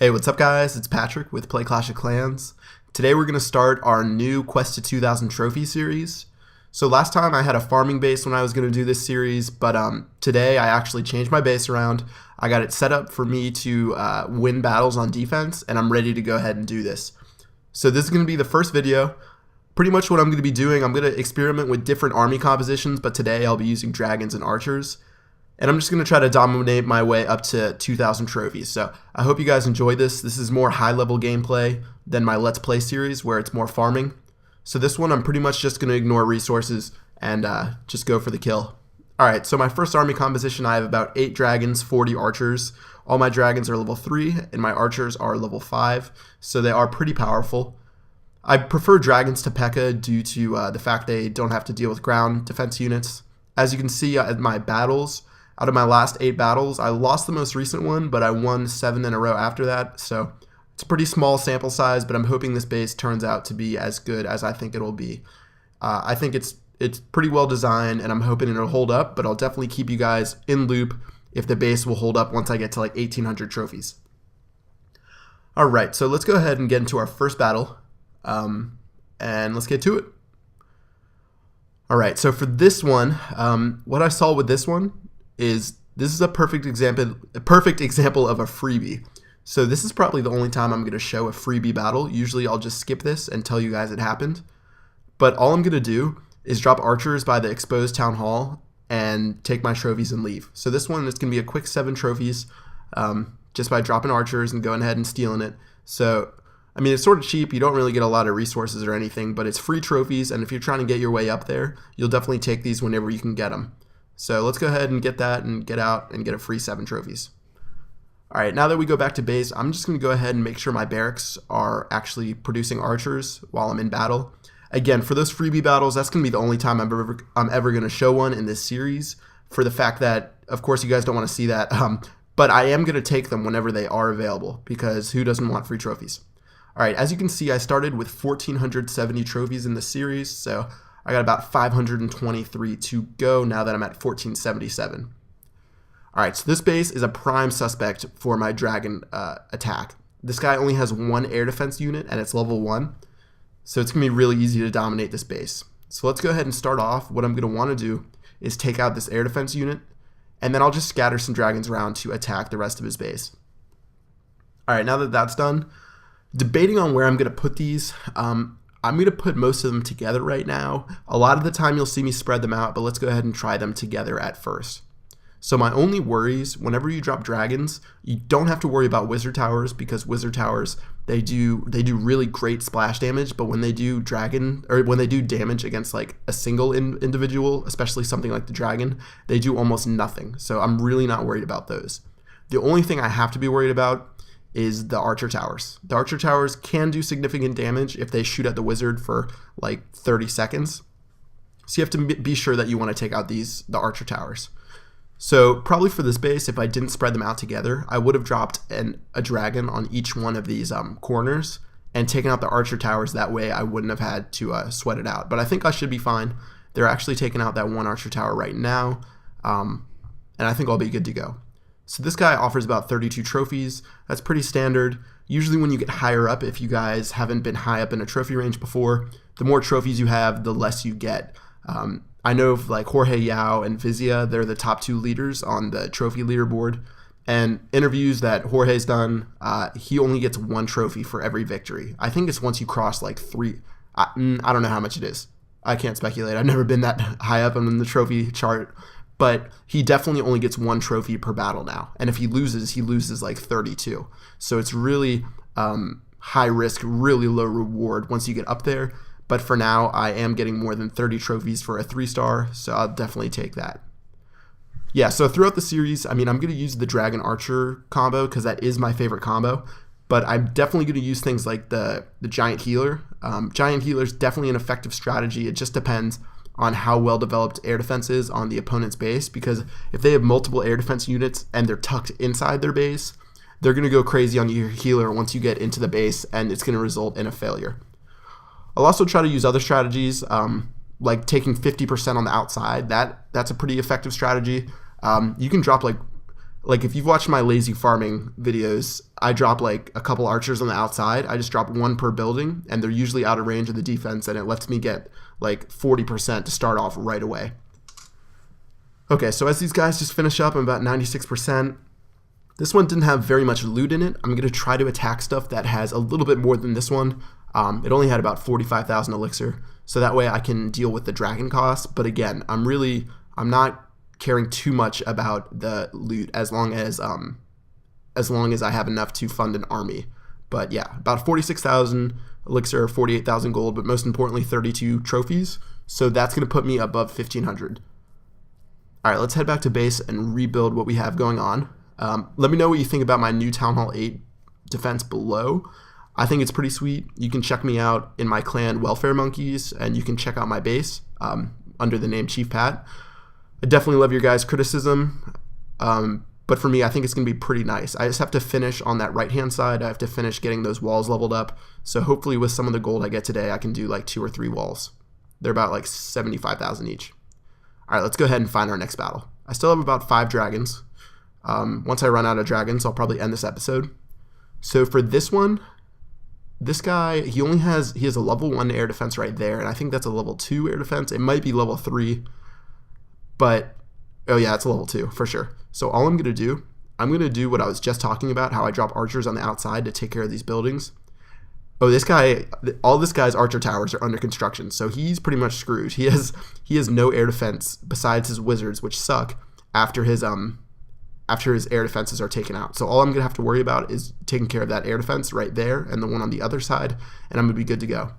Hey, what's up guys? It's Patrick with Play Clash of Clans. Today we're going to start our new Quest to 2000 trophy series. So last time I had a farming base when I was going to do this series, but today I actually changed my base around. I got it set up for me to win battles on defense, and I'm ready to go ahead and do this. So this is going to be the first video. Pretty much what I'm going to be doing, I'm going to experiment with different army compositions, but today I'll be using dragons and archers. And I'm just going to try to dominate my way up to 2,000 trophies. So I hope you guys enjoy this. This is more high-level gameplay than my Let's Play series where it's more farming. So this one I'm pretty much just going to ignore resources and just go for the kill. Alright, so my first army composition, I have about 8 dragons, 40 archers. All my dragons are level 3 and my archers are level 5. So they are pretty powerful. I prefer dragons to P.E.K.K.A. due to the fact they don't have to deal with ground defense units. As you can see in my battles, out of my last 8 battles, I lost the most recent one, but I won 7 in a row after that. So it's a pretty small sample size, but I'm hoping this base turns out to be as good as I think it'll be. I think it's pretty well designed, and I'm hoping it'll hold up, but I'll definitely keep you guys in loop if the base will hold up once I get to like 1,800 trophies. Alright, so let's go ahead and get into our first battle, and let's get to it. Alright, so for this one, what I saw with this one is this is a perfect example of a freebie. So this is probably the only time I'm going to show a freebie battle. Usually I'll just skip this and tell you guys it happened. But all I'm going to do is drop archers by the exposed town hall and take my trophies and leave. So this one is going to be a quick 7 trophies just by dropping archers and going ahead and stealing it. So I mean, it's sort of cheap. You don't really get a lot of resources or anything, but it's free trophies, and if you're trying to get your way up there, you'll definitely take these whenever you can get them. So let's go ahead and get that and get out and get a free 7 trophies. Alright, now that we go back to base, I'm just going to go ahead and make sure my barracks are actually producing archers while I'm in battle. Again, for those freebie battles, that's going to be the only time I'm ever going to show one in this series, for the fact that, of course, you guys don't want to see that, but I am going to take them whenever they are available, because who doesn't want free trophies? Alright, as you can see, I started with 1,470 trophies in the series, so I got about 523 to go now that I'm at 1,477. Alright, so this base is a prime suspect for my dragon attack. This guy only has 1 air defense unit and it's level 1, so it's going to be really easy to dominate this base. So let's go ahead and start off. What I'm going to want to do is take out this air defense unit, and then I'll just scatter some dragons around to attack the rest of his base. Alright, now that that's done, debating on where I'm going to put these, I'm going to put most of them together right now. A lot of the time you'll see me spread them out, but let's go ahead and try them together at first. So my only worries, whenever you drop dragons, you don't have to worry about wizard towers, because wizard towers, they do really great splash damage, but when they do damage against like a single individual, especially something like the dragon, they do almost nothing. So I'm really not worried about those. The only thing I have to be worried about is the archer towers. The archer towers can do significant damage if they shoot at the wizard for like 30 seconds. So you have to be sure that you want to take out the archer towers. So probably for this base, if I didn't spread them out together, I would have dropped a dragon on each one of these corners and taken out the archer towers. That way I wouldn't have had to sweat it out. But I think I should be fine. They're actually taking out that 1 archer tower right now, and I think I'll be good to go. So this guy offers about 32 trophies. That's pretty standard. Usually when you get higher up, if you guys haven't been high up in a trophy range before, the more trophies you have, the less you get. I know of like Jorge Yao and Vizia, they're the top 2 leaders on the trophy leaderboard. And interviews that Jorge's done, he only gets 1 trophy for every victory. I think it's once you cross like 3. I don't know how much it is. I can't speculate. I've never been that high up in the trophy chart. But he definitely only gets 1 trophy per battle now. And if he loses like 32. So it's really high risk, really low reward once you get up there. But for now, I am getting more than 30 trophies for a 3-star, so I'll definitely take that. Yeah, so throughout the series, I mean, I'm going to use the Dragon Archer combo because that is my favorite combo. But I'm definitely going to use things like the Giant Healer. Giant Healer is definitely an effective strategy. It just depends on how well developed air defense is on the opponent's base, because if they have multiple air defense units and they're tucked inside their base, they're going to go crazy on your healer once you get into the base, and it's going to result in a failure. I'll also try to use other strategies, like taking 50% on the outside. That's a pretty effective strategy. You can drop like like if you've watched my lazy farming videos, I drop like a couple archers on the outside. I just drop one per building, and they're usually out of range of the defense, and it lets me get like 40% to start off right away. Okay, so as these guys just finish up, I'm about 96%. This one didn't have very much loot in it. I'm going to try to attack stuff that has a little bit more than this one. It only had about 45,000 elixir, so that way I can deal with the dragon costs. But again, I'm not caring too much about the loot as long as I have enough to fund an army. But yeah, about 46,000 elixir, 48,000 gold, but most importantly 32 trophies. So that's going to put me above 1,500. All right, let's head back to base and rebuild what we have going on. Let me know what you think about my new Town Hall 8 defense below. I think it's pretty sweet. You can check me out in my clan Welfare Monkeys, and you can check out my base under the name Chief Pat. I definitely love your guys' criticism, but for me, I think it's going to be pretty nice. I just have to finish on that right-hand side. I have to finish getting those walls leveled up, so hopefully with some of the gold I get today, I can do like 2 or 3 walls. They're about like 75,000 each. All right, let's go ahead and find our next battle. I still have about 5 dragons. Once I run out of dragons, I'll probably end this episode. So for this one, this guy, he has a level 1 air defense right there, and I think that's a level 2 air defense. It might be level 3, but oh yeah, it's a level 2 for sure. So all I'm going to do what I was just talking about, how I drop archers on the outside to take care of these buildings. Oh, this guy, all this guy's archer towers are under construction, so he's pretty much screwed. He has no air defense besides his wizards, which suck after his air defenses are taken out. So all I'm going to have to worry about is taking care of that air defense right there and the one on the other side, and I'm going to be good to go.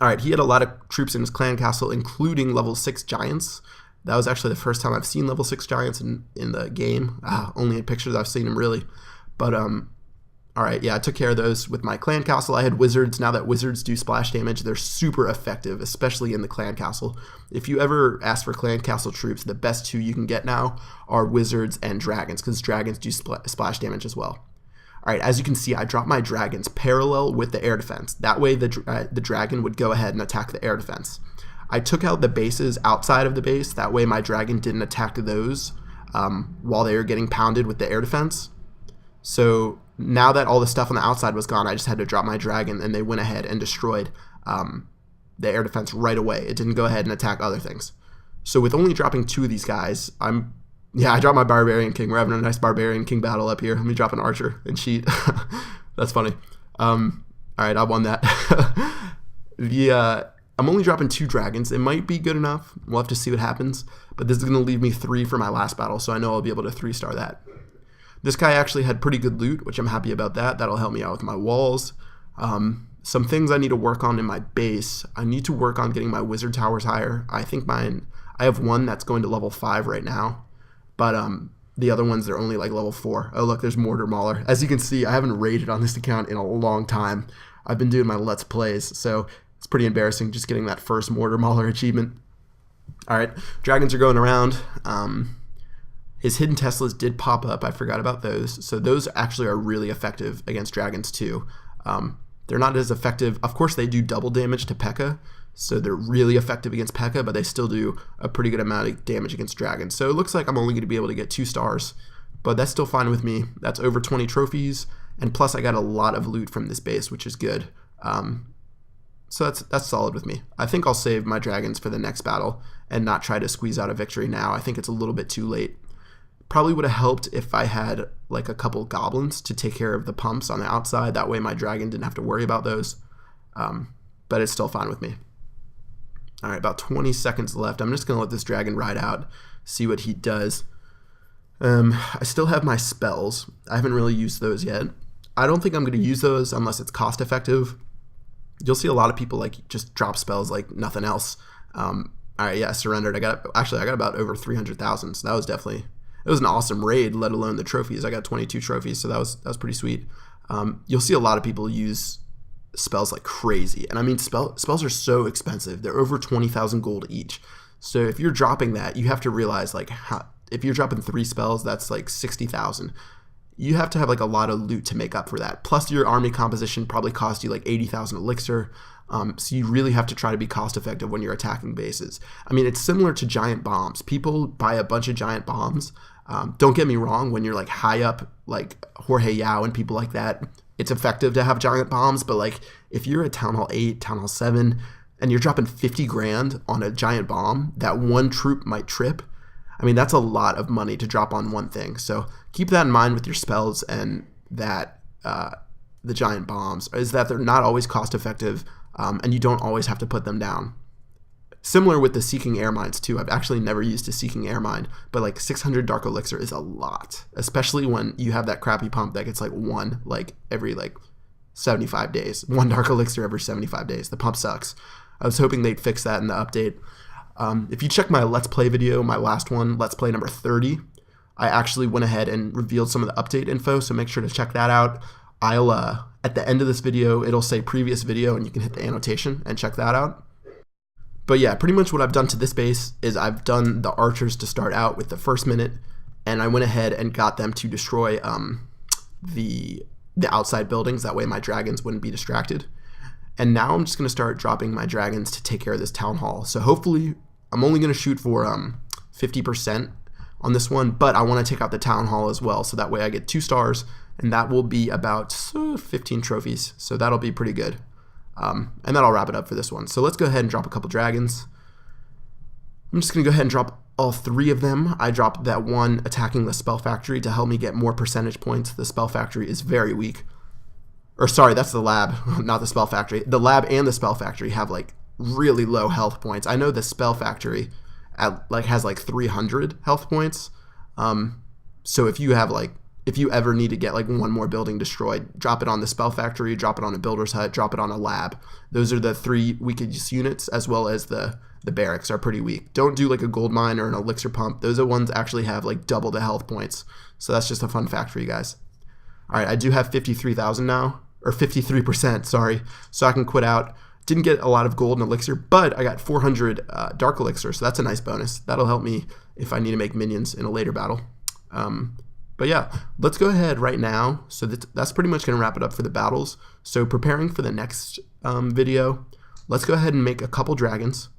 All right, he had a lot of troops in his clan castle, including level 6 giants. That was actually the first time I've seen level 6 giants in the game. Only in pictures I've seen them, really. But all right, yeah, I took care of those with my clan castle. I had wizards. Now that wizards do splash damage, they're super effective, especially in the clan castle. If you ever ask for clan castle troops, the best 2 you can get now are wizards and dragons, because dragons do splash damage as well. All right, as you can see, I dropped my dragons parallel with the air defense. That way the dragon would go ahead and attack the air defense. I took out the bases outside of the base. That way my dragon didn't attack those while they were getting pounded with the air defense. So now that all the stuff on the outside was gone, I just had to drop my dragon, and they went ahead and destroyed the air defense right away. It didn't go ahead and attack other things. So with only dropping 2 of these guys, I dropped my Barbarian King. We're having a nice Barbarian King battle up here. Let me drop an archer and cheat. That's funny. All right, I won that. I'm only dropping 2 dragons. It might be good enough. We'll have to see what happens. But this is going to leave me 3 for my last battle, so I know I'll be able to 3-star that. This guy actually had pretty good loot, which I'm happy about that. That'll help me out with my walls. Some things I need to work on in my base. I need to work on getting my wizard towers higher. I have one that's going to level 5 right now, but the other ones, they're only like level 4. Oh look, there's Mortar Mauler. As you can see, I haven't raided on this account in a long time. I've been doing my Let's Plays, so it's pretty embarrassing just getting that first Mortar Mauler achievement. All right, dragons are going around. His hidden Teslas did pop up. I forgot about those. So those actually are really effective against dragons too. They're not as effective. Of course, they do double damage to P.E.K.K.A. So they're really effective against P.E.K.K.A., but they still do a pretty good amount of damage against dragons. So it looks like I'm only going to be able to get 2 stars, but that's still fine with me. That's over 20 trophies, and plus I got a lot of loot from this base, which is good. So that's solid with me. I think I'll save my dragons for the next battle and not try to squeeze out a victory now. I think it's a little bit too late. Probably would have helped if I had like a couple goblins to take care of the pumps on the outside. That way my dragon didn't have to worry about those. But it's still fine with me. All right, about 20 seconds left. I'm just going to let this dragon ride out, see what he does. I still have my spells. I haven't really used those yet. I don't think I'm going to use those unless it's cost effective. You'll see a lot of people like just drop spells like nothing else. All right, yeah, surrendered. I got about over 300,000. So that was definitely, it was an awesome raid, let alone the trophies. I got 22 trophies, so that was pretty sweet. You'll see a lot of people use spells like crazy, and I mean spells are so expensive. They're over 20,000 gold each. So if you're dropping that, you have to realize like if you're dropping 3 spells, that's like 60,000. You have to have like a lot of loot to make up for that. Plus your army composition probably cost you like 80,000 elixir. So you really have to try to be cost effective when you're attacking bases. I mean, it's similar to giant bombs. People buy a bunch of giant bombs Don't get me wrong, when you're like high up, like Jorge Yao and people like that, it's effective to have giant bombs. But like if you're at Town Hall 8, Town Hall 7, and you're dropping 50 grand on a giant bomb that one troop might trip, I mean, that's a lot of money to drop on one thing. So keep that in mind with your spells, and that the giant bombs is that they're not always cost effective, and you don't always have to put them down. Similar with the Seeking Air Mines too. I've actually never used a Seeking Air Mine, but like 600 Dark Elixir is a lot, especially when you have that crappy pump that gets like one like every like 75 days. One Dark Elixir every 75 days. The pump sucks. I was hoping they'd fix that in the update. If you check my Let's Play video, my last one, Let's Play number 30, I actually went ahead and revealed some of the update info, so make sure to check that out. I'll at the end of this video, it'll say previous video, and you can hit the annotation and check that out. But yeah, pretty much what I've done to this base is I've done the archers to start out with the first minute, and I went ahead and got them to destroy the outside buildings. That way my dragons wouldn't be distracted. And now I'm just going to start dropping my dragons to take care of this town hall. So hopefully I'm only going to shoot for 50% on this one, but I want to take out the town hall as well. So that way I get 2 stars, and that will be about 15 trophies. So that'll be pretty good. And that'll wrap it up for this one. So let's go ahead and drop a couple dragons. I'm just going to go ahead and drop all 3 of them. I dropped that one attacking the Spell Factory to help me get more percentage points. The Spell Factory is very weak. Or sorry, that's the lab, not the Spell Factory. The lab and the Spell Factory have like really low health points. I know the Spell Factory has like 300 health points. So if you ever need to get like one more building destroyed, drop it on the Spell Factory, drop it on a Builder's Hut, drop it on a lab. Those are the 3 weakest units, as well as the barracks are pretty weak. Don't do like a gold mine or an elixir pump. Those are ones that actually have like double the health points. So that's just a fun fact for you guys. All right, I do have 53,000 now, or 53%, sorry. So I can quit out. Didn't get a lot of gold and elixir, but I got 400 dark elixir, so that's a nice bonus. That'll help me if I need to make minions in a later battle. But yeah, let's go ahead right now. So that's pretty much going to wrap it up for the battles. So preparing for the next video, let's go ahead and make a couple dragons.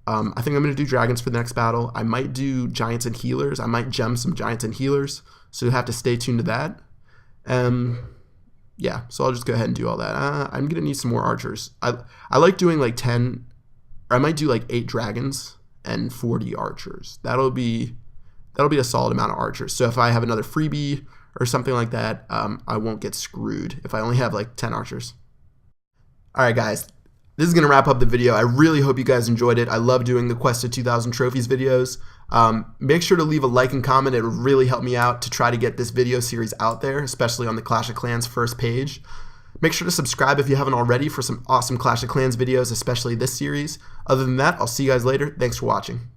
I think I'm going to do dragons for the next battle. I might do giants and healers. I might gem some giants and healers, so you'll have to stay tuned to that. Yeah, so I'll just go ahead and do all that. I'm going to need some more archers. I like doing like 10, or I might do like 8 dragons and 40 archers. That'll be a solid amount of archers. So if I have another freebie or something like that, I won't get screwed if I only have like 10 archers. All right, guys, this is going to wrap up the video. I really hope you guys enjoyed it. I love doing the Quest to 2000 Trophies videos. Make sure to leave a like and comment. It would really help me out to try to get this video series out there, especially on the Clash of Clans first page. Make sure to subscribe if you haven't already for some awesome Clash of Clans videos, especially this series. Other than that, I'll see you guys later. Thanks for watching.